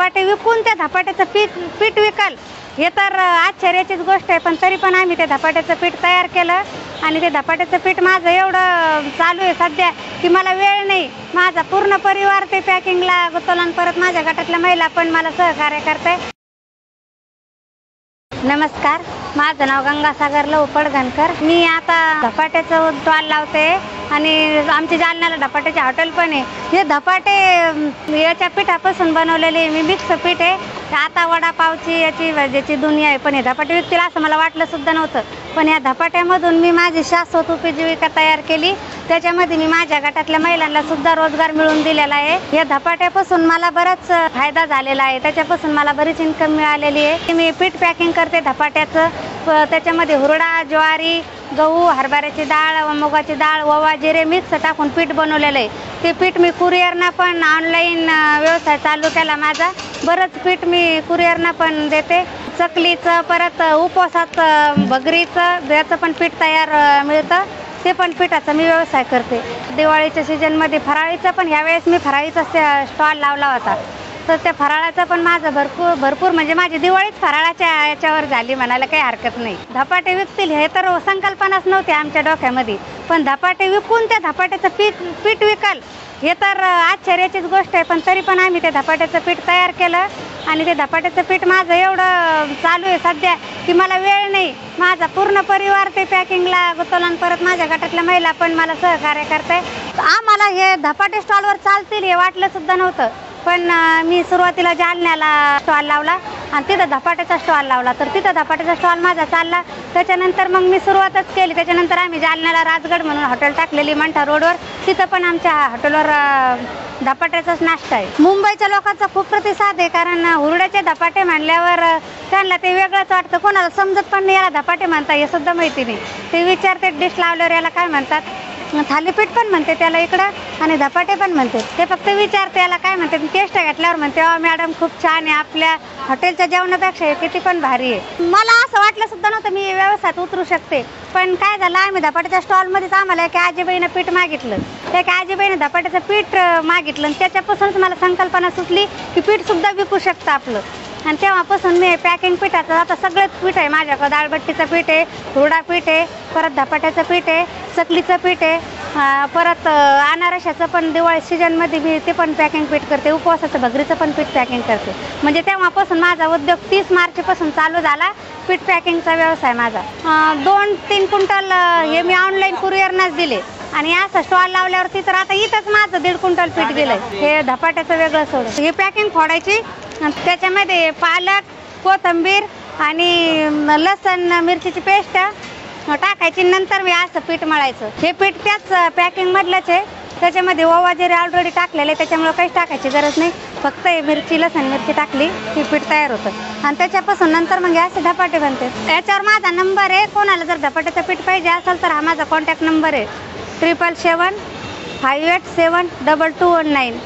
धपाटे विकून त्या धपाट्याचं पीठ विकाल हे तर आश्चर्याचीच गोष्ट आहे। पण तरी पण आम्ही ते धपाट्याचं पीठ तयार केलं आणि ते धपाट्याचं पीठ माझं एवढं चालू आहे सध्या की मला वेळ नाही। माझा पूर्ण परिवार ते पॅकिंगला गुंतवला आणि परत माझ्या गटातल्या महिला पण मला सहकार्य करते। नमस्कार, माझं नाव गंगासागर लव पडघणकर। मी आता धपाट्याचं स्टॉल लावते आणि आमच्या जालन्याला धपाट्याचे हॉटेल पण आहे। हे धपाटे याच्या पिठापासून बनवलेले मी मिक्स पीठ आहे। आता वडापावची याची भाजीची दुनिया आहे, पण हे धपाटे विकतील असं मला वाटलं सुद्धा नव्हतं। पण या धपाट्यामधून मी माझी शाश्वत उपजीविका तयार केली। त्याच्यामध्ये मी माझ्या गटातल्या महिलांना सुद्धा रोजगार मिळवून दिलेला आहे। या धपाट्यापासून मला बराच फायदा झालेला आहे, त्याच्यापासून मला बरीच इन्कम मिळालेली आहे। मी पीठ पॅकिंग करते धपाट्याचं, त्याच्यामध्ये हुरडा, ज्वारी, गहू, हरभऱ्याची डाळ, मुगाची डाळ, ओवा, जिरे मिक्स टाकून पीठ बनवलेलं आहे। ते पीठ मी कुरिअरना पण ऑनलाईन व्यवसाय चालू केला माझा। बरंच पीठ मी कुरिअरना पण देते। चकलीचं, परत उपवासाचं, भगरीचं याचं पण पीठ तयार मिळतं, ते पण पिठाचा मी व्यवसाय करते। दिवाळीच्या सीजनमध्ये फराळीचं पण ह्यावेळेस मी फराळीचा स्टॉल लावला होता, तर त्या फराळाचं पण माझं भरपूर म्हणजे माझी दिवाळीच फराळाच्या याच्यावर झाली म्हणायला काही हरकत नाही। धपाटे विकतील हे तर संकल्पनाच नव्हती आमच्या डोक्यामध्ये, पण धपाटे विकून त्या धपाट्याचं पीठ विकाल हे तर आश्चर्याचीच गोष्ट आहे। पण तरी पण आम्ही ते धपाट्याचं पीठ तयार केलं आणि ते धपाट्याचं पीठ माझं एवढं चालू आहे सध्या की मला वेळ नाही। माझा पूर्ण परिवार ते पॅकिंगला गुंतवला आणि परत माझ्या गटातल्या महिला पण मला सहकार्य करते। आम्हाला हे धपाटे स्टॉलवर चालतील हे वाटलं सुद्धा नव्हतं, पण मी सुरुवातीला जालन्याला स्टॉल लावला आणि तिथं धपाट्याचा स्टॉल लावला, तर तिथं धपाट्याचा स्टॉल माझा चालला। त्याच्यानंतर मग मी सुरुवातच केली। त्याच्यानंतर आम्ही जालन्याला राजगड म्हणून हॉटेल टाकलेली मंठा रोडवर, तिथं पण आमच्या हॉटेलवर धपाट्याचाच नाश्ता आहे। मुंबईच्या लोकांचा खूप प्रतिसाद आहे, कारण हुरड्याचे धपाटे म्हणल्यावर त्यांना ते वेगळंच वाटतं। कोणाला समजत पण नाही याला धपाटे म्हणतात हे सुद्धा माहिती नाही। ते विचारते डिश लावल्यावर याला काय म्हणतात, थालीपीठ पण म्हणते त्याला इकडं आणि धपाटे पण म्हणते। ते फक्त विचारते याला काय म्हणते, टेस्ट घेतल्यावर म्हणते मॅडम खूप छान आहे, आपल्या हॉटेलच्या जेवणापेक्षा हे किती पण भारी आहे। मला असं वाटलं सुद्धा नव्हतं मी व्यवसायात उतरू शकते, पण काय झालं आम्ही धपाट्याच्या स्टॉलमध्येच आम्हाला एक आजीबाईनं पीठ मागितलं, एक आजीबाईनं धपाट्याचं पीठ मागितलं आणि त्याच्यापासूनच मला संकल्पना सुचली की पीठ सुद्धा विकू शकतं आपलं। आणि तेव्हापासून मी पॅकिंग पिठाचं आता सगळंच पीठ आहे माझ्याकडं। डाळबट्टीचं पीठ आहे, हुरडा पीठ आहे, परत धपाट्याचं पीठ आहे, चकलीचं पीठ आहे, परत अनारशाचं पण दिवाळी सीजनमध्ये मी ते पण पॅकिंग पीठ करते, उपवासाचं भगरीचं पण पीठ पॅकिंग करते। म्हणजे तेव्हापासून माझा उद्योग 30 मार्चपासून चालू झाला पीठ पॅकिंगचा व्यवसाय माझा। 2-3 क्विंटल हे मी ऑनलाईन कुरिअरनाच दिले आणि असं स्टॉल लावल्यावरती तर आता इथंच माझं 1.5 क्विंटल पीठ गेलंय। हे धपाट्याचं वेगळं सोडून ही पॅकिंग फोडायची, त्याच्यामध्ये पालक, कोथिंबीर आणि लसण मिरचीची पेस्ट टाकायची, नंतर मी असं पीठ मळायचं। हे पीठ त्याच पॅकिंग मधलंच आहे, त्याच्यामध्ये ओवा जिरे ऑलरेडी टाकलेले, त्याच्यामुळे काहीच टाकायची गरज नाही। फक्त हे मिरची, लसण मिरची टाकली की पीठ तयार होतं आणि त्याच्यापासून नंतर मग असे धपाटे बनते। याच्यावर माझा नंबर आहे, कोणाला जर धपाट्याचं पीठ पाहिजे असेल तर हा माझा कॉन्टॅक्ट नंबर आहे 777 587 2219।